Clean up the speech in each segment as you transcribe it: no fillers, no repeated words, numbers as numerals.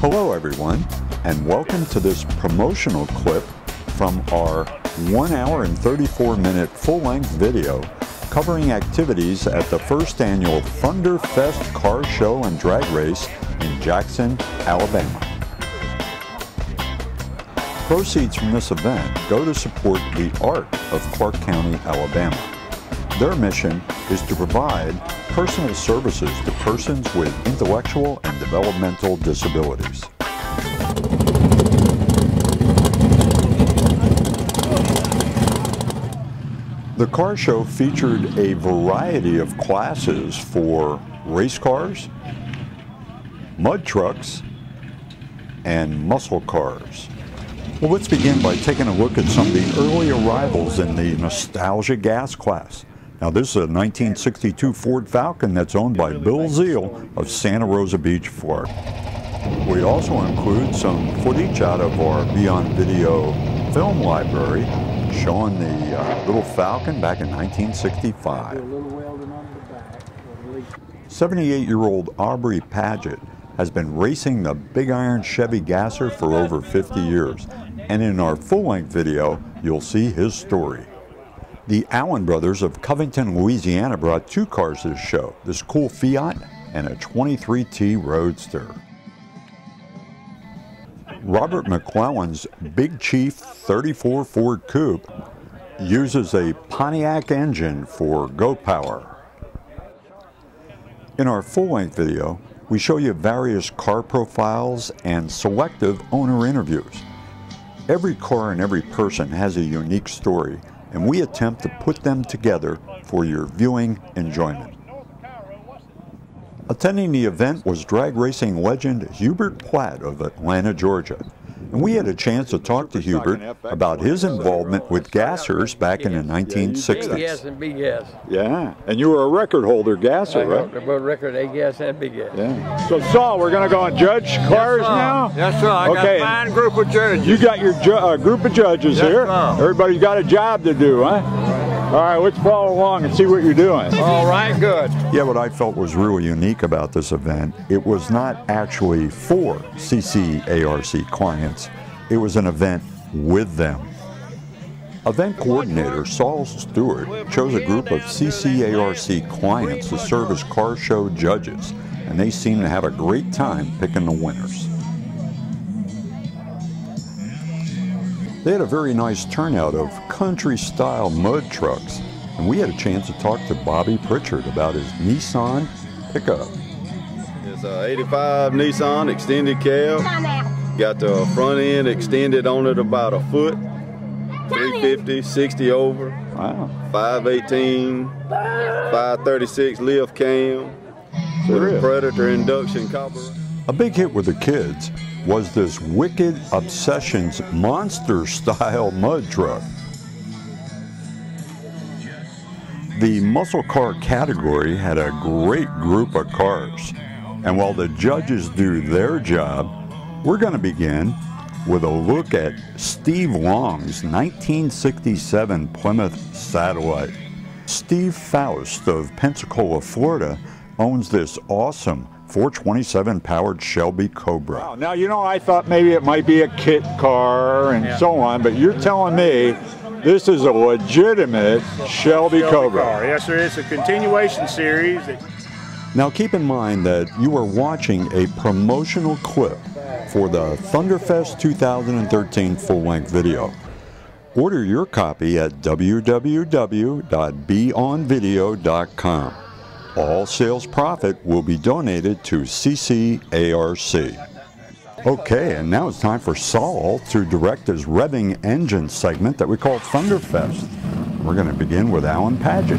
Hello everyone, and welcome to this promotional clip from our 1 hour and 34-minute full-length video covering activities at the first annual Thunderfest car show and drag race in Jackson, Alabama. Proceeds from this event go to support the art of Clark County, Alabama. Their mission is to provide personal services to persons with intellectual and developmental disabilities. The car show featured a variety of classes for race cars, mud trucks, and muscle cars. Well, let's begin by taking a look at some of the early arrivals in the nostalgia gas class. Now, this is a 1962 Ford Falcon that's owned by Bill Zeal of Santa Rosa Beach, Florida. We also include some footage out of our Beyond Video film library showing the little Falcon back in 1965. 78-year-old Aubrey Paget has been racing the Big Iron Chevy Gasser for over 50 years. And in our full-length video, you'll see his story. The Allen brothers of Covington, Louisiana brought two cars to the show, this cool Fiat and a 23T Roadster. Robert McClellan's Big Chief 34 Ford Coupe uses a Pontiac engine for Go Power. In our full-length video, we show you various car profiles and selective owner interviews. Every car and every person has a unique story, and we attempt to put them together for your viewing enjoyment. Attending the event was drag racing legend Hubert Platt of Atlanta, Georgia. And we had a chance to talk to Hubert about his involvement with gassers back in the 1960s. Big gas and big gas. Yeah, and you were a record holder gasser, right? Both record A gas and big gas. Yeah. So Saul, we're going to go and judge cars now? Yes, sir. I got a fine group of judges. You got your group of judges here. Sir. Everybody's got a job to do, huh? All right, let's follow along and see what you're doing. All right, good. Yeah, what I felt was really unique about this event, it was not actually for CCARC clients. It was an event with them. Event coordinator Saul Stewart chose a group of CCARC clients to serve as car show judges, and they seemed to have a great time picking the winners. They had a very nice turnout of country-style mud trucks, and we had a chance to talk to Bobby Pritchard about his Nissan pickup. It's an 85 Nissan extended cab. Got the front end extended on it about a foot. 350, 60 over. Wow. 518, 536 lift cam. With a Predator induction carburetor. A big hit with the kids was this Wicked Obsessions monster-style mud truck. The muscle car category had a great group of cars. And while the judges do their job, we're going to begin with a look at Steve Long's 1967 Plymouth Satellite. Steve Faust of Pensacola, Florida, owns this awesome 427 powered Shelby Cobra. Wow. Now, you know, I thought maybe it might be a kit car and so on, but you're telling me this is a legitimate Shelby Cobra. Car. Yes, sir. It's a continuation series. Now, keep in mind that you are watching a promotional clip for the Thunderfest 2013 full-length video. Order your copy at www.beonvideo.com. All sales profit will be donated to CCARC. Okay, and now it's time for Saul to direct his revving engine segment that we call Thunderfest. We're going to begin with Alan Paget.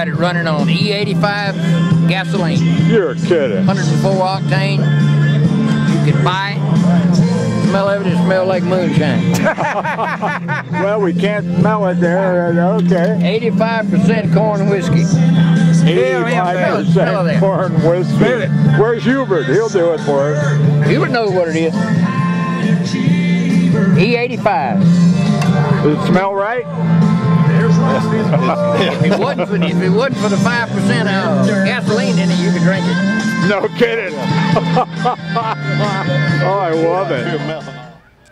got it running on E85 gasoline. You're kidding. 104 octane. You can buy it. Smell of it smells like moonshine. Well, we can't smell it there. Okay. 85% corn whiskey. 85% corn whiskey. Where's Hubert? He'll do it for us. You would know what it is. E85. Does it smell right? If it wasn't for the 5% gasoline in it, you could drink it. No kidding. Oh, I love it.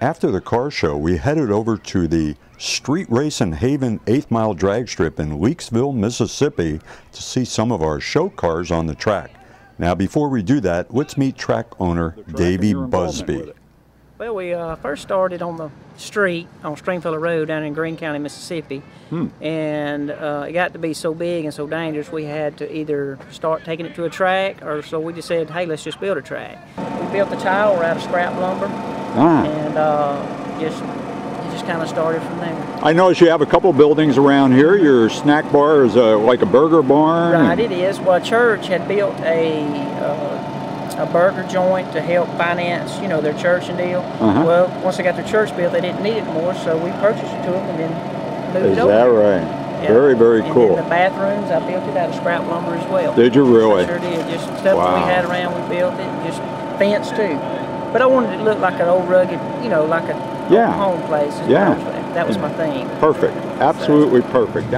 After the car show, we headed over to the Street Racing Haven 8th Mile drag strip in Leakesville, Mississippi to see some of our show cars on the track. Now, before we do that, let's meet track owner Davey Busby. Well, we first started on the street on Stringfellow Road down in Greene County, Mississippi. And it got to be so big and so dangerous we had to either start taking it to a track, or so we just said, hey, let's just build a track. We built the tower out of scrap lumber, and it just kind of started from there. I notice you have a couple buildings around here. Your snack bar is like a burger barn. Right, it is. Well, a church had built a burger joint to help finance, you know, their church and deal. Well, once they got their church built, they didn't need it anymore, so we purchased it to them and then moved over. Is that right? Yeah. Very, very cool. And then the bathrooms, I built it out of scrap lumber as well. Did you really? I sure did. Just stuff that we had around, we built it. Just fence too. But I wanted it to look like an old rugged, you know, like a home place. Yeah. That was my theme. Perfect. Absolutely perfect.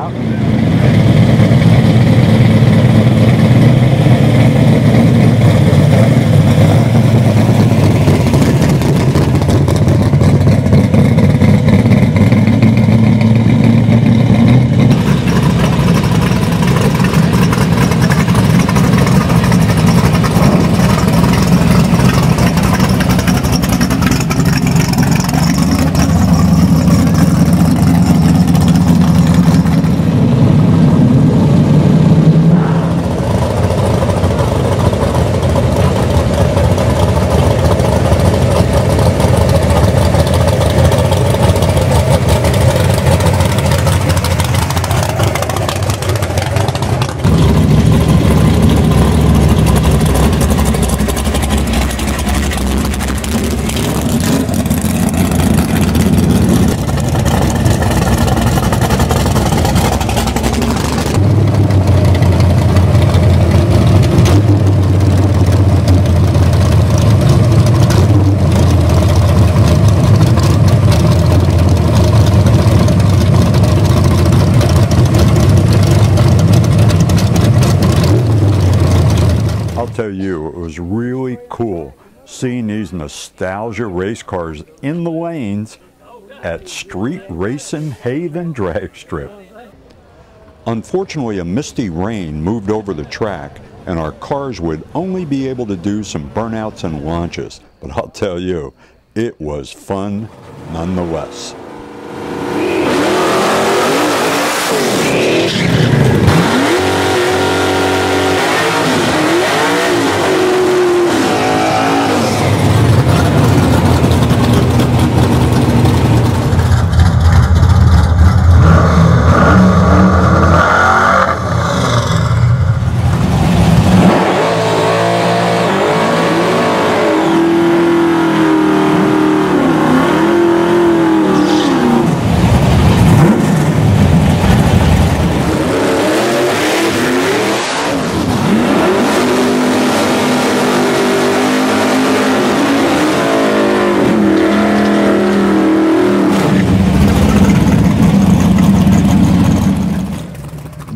Tell you, it was really cool seeing these nostalgia race cars in the lanes at Street Racing Haven drag strip. Unfortunately, a misty rain moved over the track and our cars would only be able to do some burnouts and launches, but I'll tell you, it was fun nonetheless.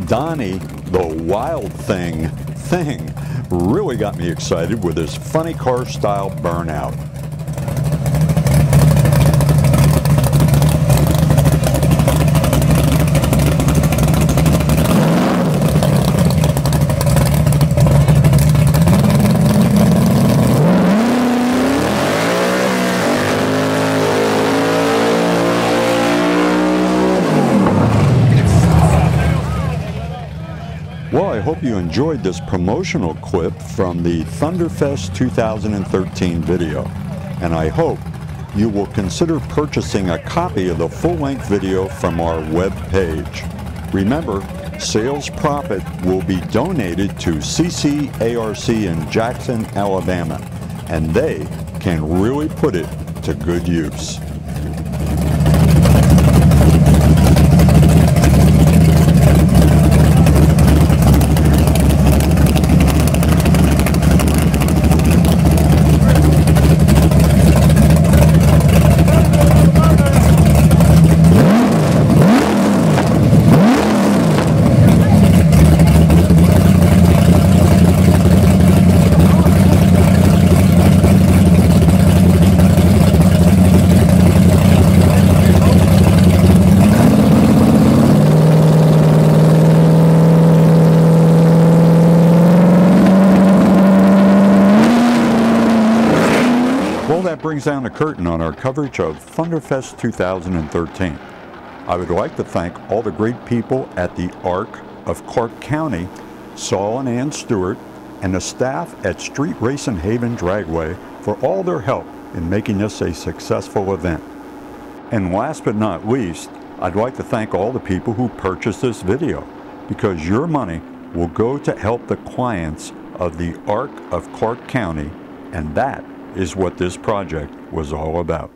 Donnie, the Wild Thing really got me excited with his funny car style burnout. Well, I hope you enjoyed this promotional clip from the Thunderfest 2013 video, and I hope you will consider purchasing a copy of the full-length video from our web page. Remember, Sales profit will be donated to CCARC in Jackson, Alabama, and they can really put it to good use. Well, that brings down the curtain on our coverage of Thunderfest 2013. I would like to thank all the great people at the ARC of Clark County, Saul and Ann Stewart, and the staff at Street Race and Haven Dragway for all their help in making this a successful event. And last but not least, I'd like to thank all the people who purchased this video, because your money will go to help the clients of the ARC of Clark County, and that is what this project was all about.